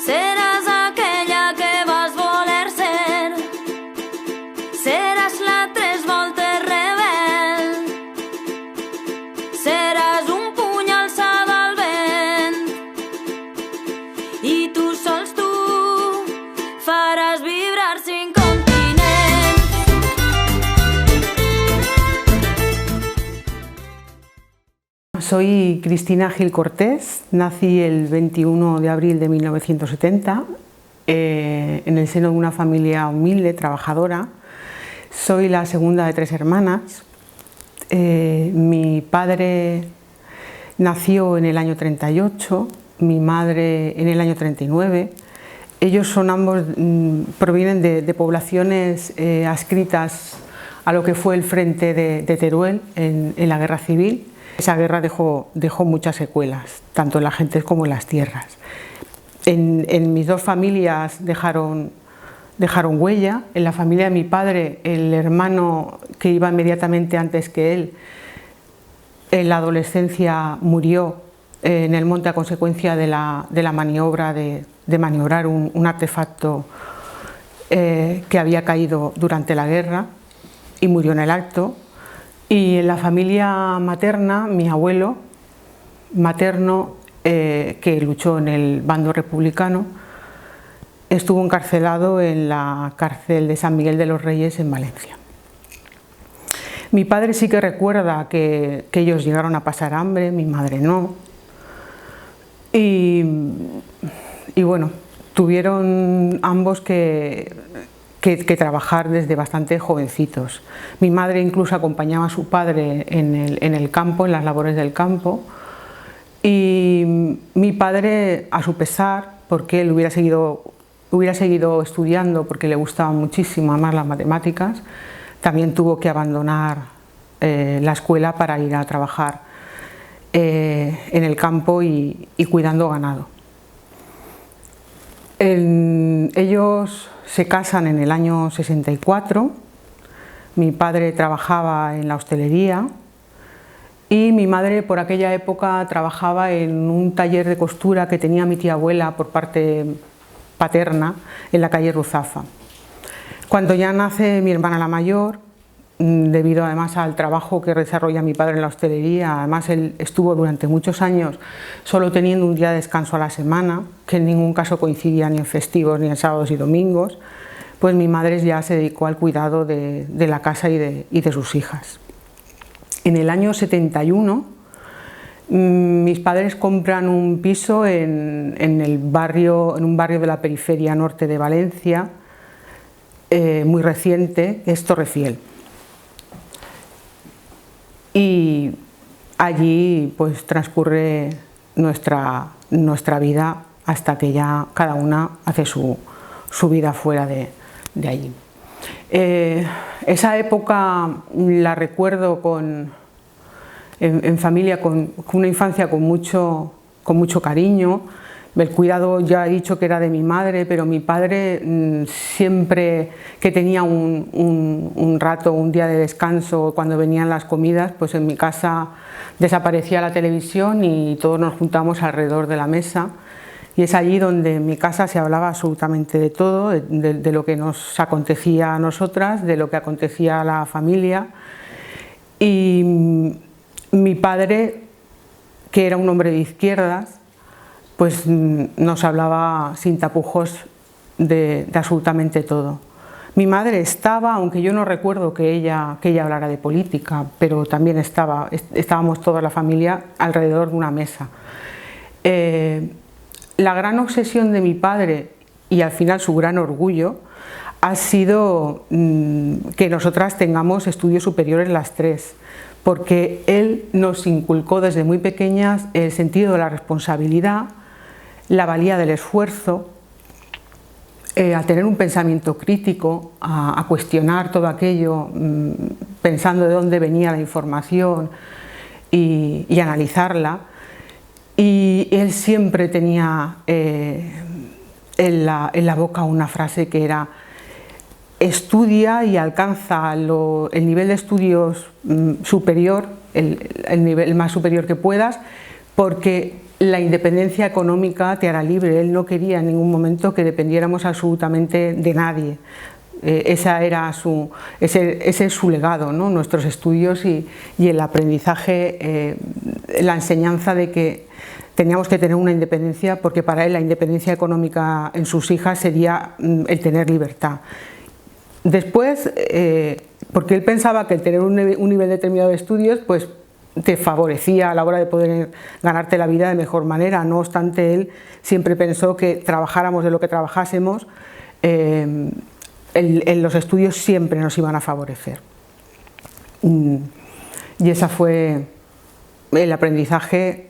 Seràs aquella que vas voler ser. Seràs la tres voltes rebel. Seràs un puny alçat al vent. I tu sols tu faràs vibrar 5 continents. Soy Cristina Gil Cortés, nací el 21 de abril de 1970 en el seno de una familia humilde, trabajadora. Soy la segunda de 3 hermanas. Mi padre nació en el año 38, mi madre en el año 39. Ellos son ambos, provienen de poblaciones adscritas a lo que fue el frente de Teruel en la guerra civil. Esa guerra dejó muchas secuelas, tanto en la gente como en las tierras. En mis dos familias dejaron huella. En la familia de mi padre, el hermano que iba inmediatamente antes que él, en la adolescencia murió en el monte a consecuencia de la maniobra de maniobrar un artefacto que había caído durante la guerra y murió en el acto. Y en la familia materna, mi abuelo materno, que luchó en el bando republicano, estuvo encarcelado en la cárcel de San Miguel de los Reyes en Valencia. Mi padre sí que recuerda que ellos llegaron a pasar hambre, mi madre no. Y bueno, tuvieron ambos que trabajar desde bastante jovencitos. Mi madre incluso acompañaba a su padre en el campo, en las labores del campo, y mi padre, a su pesar, porque él hubiera seguido estudiando porque le gustaban muchísimo además las matemáticas, también tuvo que abandonar la escuela para ir a trabajar en el campo y cuidando ganado. Ellos se casan en el año 64, mi padre trabajaba en la hostelería y mi madre por aquella época trabajaba en un taller de costura que tenía mi tía abuela por parte paterna en la calle Ruzafa. Cuando ya nace mi hermana la mayor, debido además al trabajo que desarrolla mi padre en la hostelería, además él estuvo durante muchos años solo teniendo un día de descanso a la semana, que en ningún caso coincidía ni en festivos ni en sábados y domingos, pues mi madre ya se dedicó al cuidado de la casa y de sus hijas. En el año 71 mis padres compran un piso en un barrio de la periferia norte de Valencia, muy reciente, es Torrefiel. Y allí pues transcurre nuestra vida hasta que ya cada una hace su vida fuera de allí. Esa época la recuerdo en familia, con una infancia con mucho cariño. El cuidado ya he dicho que era de mi madre, pero mi padre siempre que tenía un rato, un día de descanso, cuando venían las comidas, pues en mi casa desaparecía la televisión y todos nos juntamos alrededor de la mesa. Y es allí donde en mi casa se hablaba absolutamente de todo, de lo que nos acontecía a nosotras, de lo que acontecía a la familia. Y mi padre, que era un hombre de izquierdas, pues nos hablaba sin tapujos de absolutamente todo. Mi madre estaba, aunque yo no recuerdo que ella hablara de política, pero también estábamos toda la familia alrededor de una mesa. La gran obsesión de mi padre, y al final su gran orgullo, ha sido que nosotras tengamos estudios superiores las tres, porque él nos inculcó desde muy pequeñas el sentido de la responsabilidad, la valía del esfuerzo, a tener un pensamiento crítico, a cuestionar todo aquello, pensando de dónde venía la información y analizarla. Y él siempre tenía en la boca una frase que era: estudia y alcanza el nivel de estudios superior, el nivel más superior que puedas, porque la independencia económica te hará libre. Él no quería en ningún momento que dependiéramos absolutamente de nadie. Ese es su legado, ¿no? Nuestros estudios y el aprendizaje, la enseñanza de que teníamos que tener una independencia, porque para él la independencia económica en sus hijas sería el tener libertad. Después, porque él pensaba que el tener un nivel determinado de estudios pues te favorecía a la hora de poder ganarte la vida de mejor manera. No obstante, él siempre pensó que trabajáramos de lo que trabajásemos, los estudios siempre nos iban a favorecer. Y ese fue el aprendizaje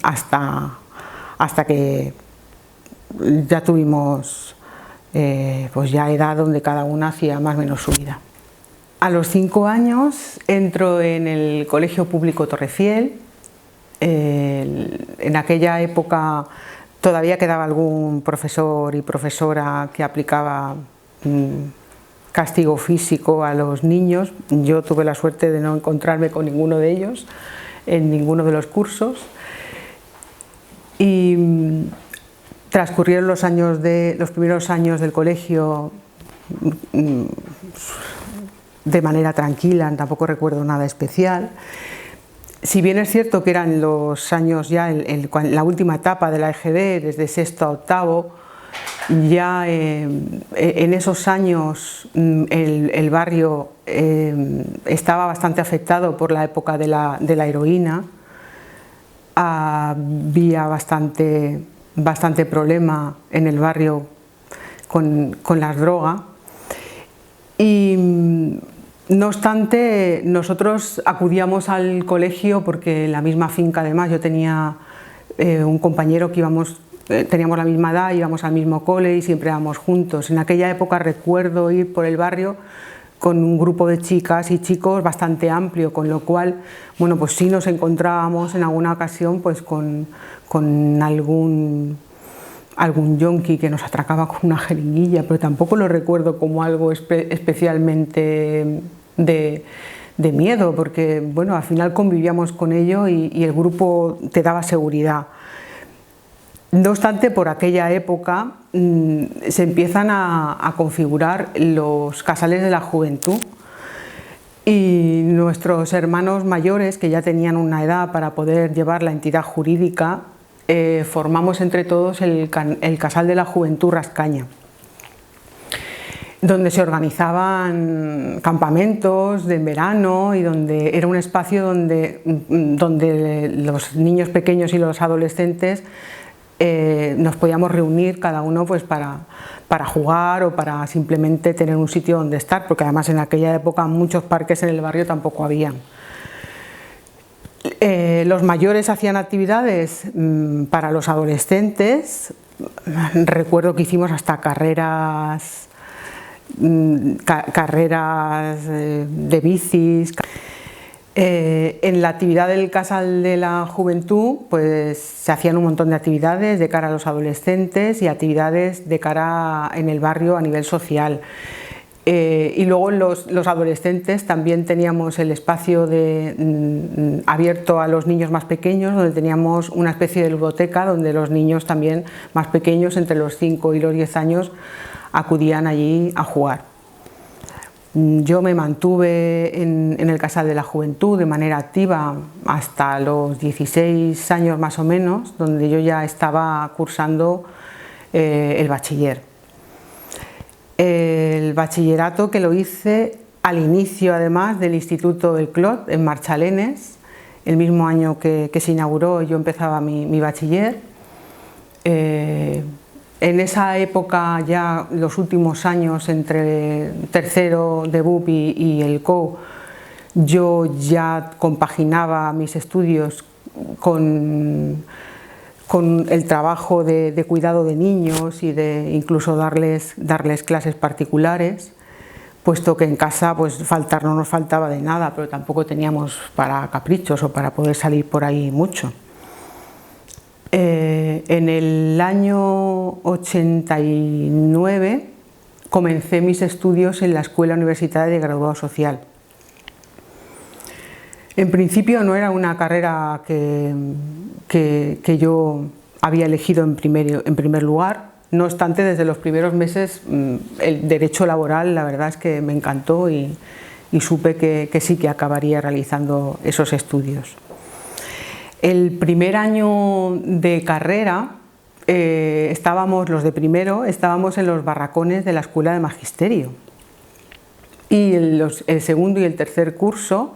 hasta que ya tuvimos pues ya edad donde cada una hacía más o menos su vida. A los 5 años entro en el Colegio Público Torrefiel. En aquella época todavía quedaba algún profesor y profesora que aplicaba castigo físico a los niños. Yo tuve la suerte de no encontrarme con ninguno de ellos en ninguno de los cursos. Y transcurrieron los primeros años del colegio de manera tranquila, tampoco recuerdo nada especial. Si bien es cierto que eran los años ya, la última etapa de la EGB, desde sexto a octavo, ya en esos años el barrio estaba bastante afectado por la época de la heroína. Había bastante problema en el barrio con las drogas. Y no obstante, nosotros acudíamos al colegio porque en la misma finca, además, yo tenía un compañero que teníamos la misma edad, íbamos al mismo cole y siempre íbamos juntos. En aquella época recuerdo ir por el barrio con un grupo de chicas y chicos bastante amplio, con lo cual, bueno, pues sí nos encontrábamos en alguna ocasión pues con algún yonki que nos atracaba con una jeringuilla, pero tampoco lo recuerdo como algo especialmente de miedo, porque bueno, al final convivíamos con ello y el grupo te daba seguridad. No obstante, por aquella época se empiezan a configurar los casales de la juventud y nuestros hermanos mayores, que ya tenían una edad para poder llevar la entidad jurídica, formamos entre todos el Casal de la Juventud Rascaña, donde se organizaban campamentos de verano y donde era un espacio donde los niños pequeños y los adolescentes nos podíamos reunir cada uno pues para jugar o para simplemente tener un sitio donde estar, porque además en aquella época muchos parques en el barrio tampoco habían. Los mayores hacían actividades para los adolescentes. Recuerdo que hicimos hasta carreras de bicis. En la actividad del Casal de la Juventud pues se hacían un montón de actividades de cara a los adolescentes y actividades de cara en el barrio a nivel social. Y luego los adolescentes también teníamos el espacio abierto a los niños más pequeños, donde teníamos una especie de ludoteca donde los niños también más pequeños, entre los 5 y los 10 años, acudían allí a jugar. Yo me mantuve en el Casal de la Juventud de manera activa hasta los 16 años más o menos, donde yo ya estaba cursando el bachiller. El bachillerato que lo hice al inicio, además, del Instituto del Clot en Marchalenes, el mismo año que se inauguró, yo empezaba mi bachiller. En esa época, ya los últimos años, entre tercero de BUP y el COU, yo ya compaginaba mis estudios con el trabajo de cuidado de niños y de incluso darles clases particulares, puesto que en casa pues no nos faltaba de nada, pero tampoco teníamos para caprichos o para poder salir por ahí mucho. En el año 89 comencé mis estudios en la Escuela Universitaria de Graduado Social. En principio no era una carrera que yo había elegido en primer lugar. No obstante, desde los primeros meses el derecho laboral la verdad es que me encantó y supe que sí que acabaría realizando esos estudios. El primer año de carrera los de primero estábamos en los barracones de la Escuela de Magisterio y el segundo y el tercer curso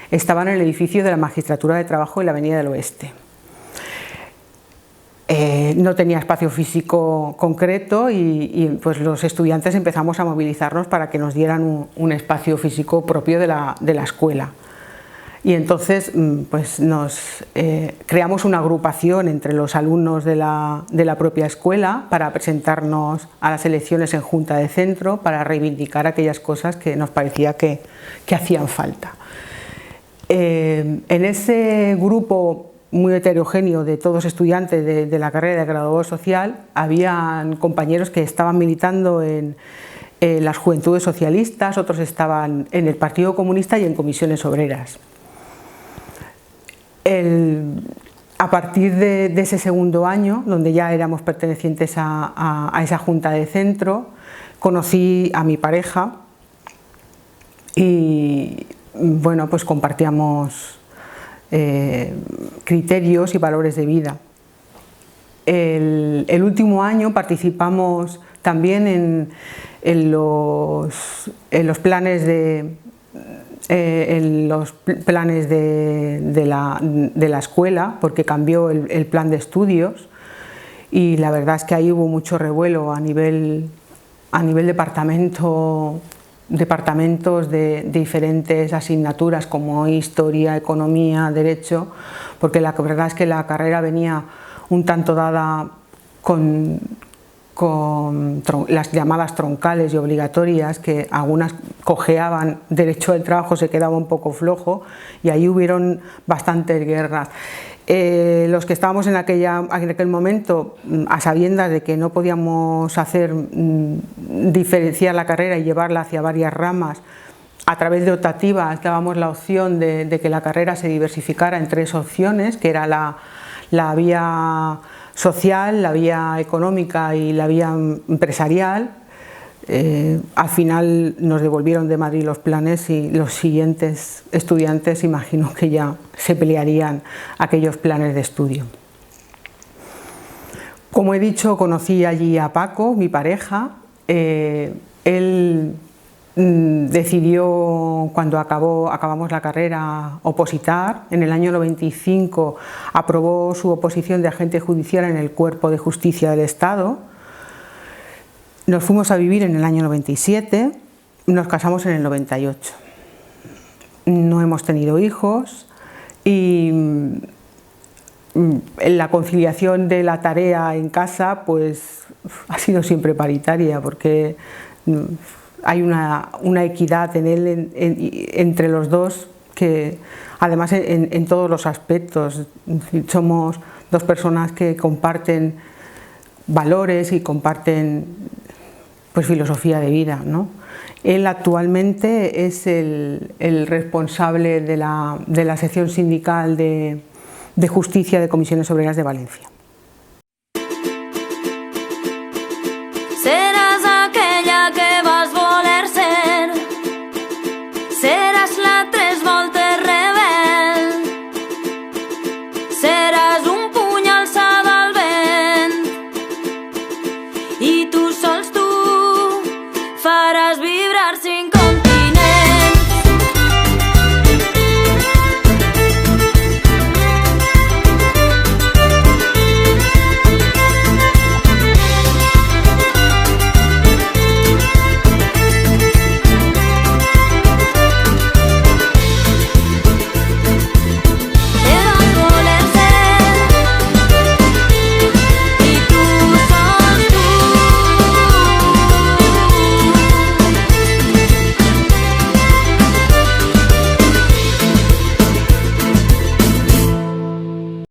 estaban en el edificio de la Magistratura de Trabajo en la Avenida del Oeste. No tenía espacio físico concreto y pues los estudiantes empezamos a movilizarnos para que nos dieran un espacio físico propio de la escuela. Y entonces pues creamos una agrupación entre los alumnos de la propia escuela para presentarnos a las elecciones en junta de centro, para reivindicar aquellas cosas que nos parecía que hacían falta. En ese grupo muy heterogéneo de todos estudiantes de la carrera de graduado social, habían compañeros que estaban militando en las Juventudes Socialistas, otros estaban en el Partido Comunista y en comisiones obreras. A partir de ese segundo año, donde ya éramos pertenecientes a esa junta de centro, conocí a mi pareja y bueno, pues compartíamos criterios y valores de vida. El último año participamos también en los planes de la escuela, porque cambió el plan de estudios y la verdad es que ahí hubo mucho revuelo a nivel departamentos de diferentes asignaturas como historia, economía, derecho, porque la verdad es que la carrera venía un tanto dada con las llamadas troncales y obligatorias, que algunas cojeaban, derecho del trabajo se quedaba un poco flojo y ahí hubieron bastantes guerras. Los que estábamos en aquel momento a sabiendas de que no podíamos diferenciar la carrera y llevarla hacia varias ramas, a través de optativas dábamos la opción de que la carrera se diversificara en 3 opciones, que era la vía social, la vía económica y la vía empresarial. Al final nos devolvieron de Madrid los planes y los siguientes estudiantes imagino que ya se pelearían aquellos planes de estudio. Como he dicho, conocí allí a Paco, mi pareja. Él decidió, cuando acabamos la carrera, opositar. En el año 95 aprobó su oposición de agente judicial en el Cuerpo de Justicia del Estado. Nos fuimos a vivir en el año 97, nos casamos en el 98. No hemos tenido hijos y la conciliación de la tarea en casa pues ha sido siempre paritaria, porque hay una equidad en él entre los dos, que además en todos los aspectos somos 2 personas que comparten valores y comparten pues filosofía de vida, ¿no? Él actualmente es el responsable de la sección sindical de justicia de Comisiones Obreras de Valencia.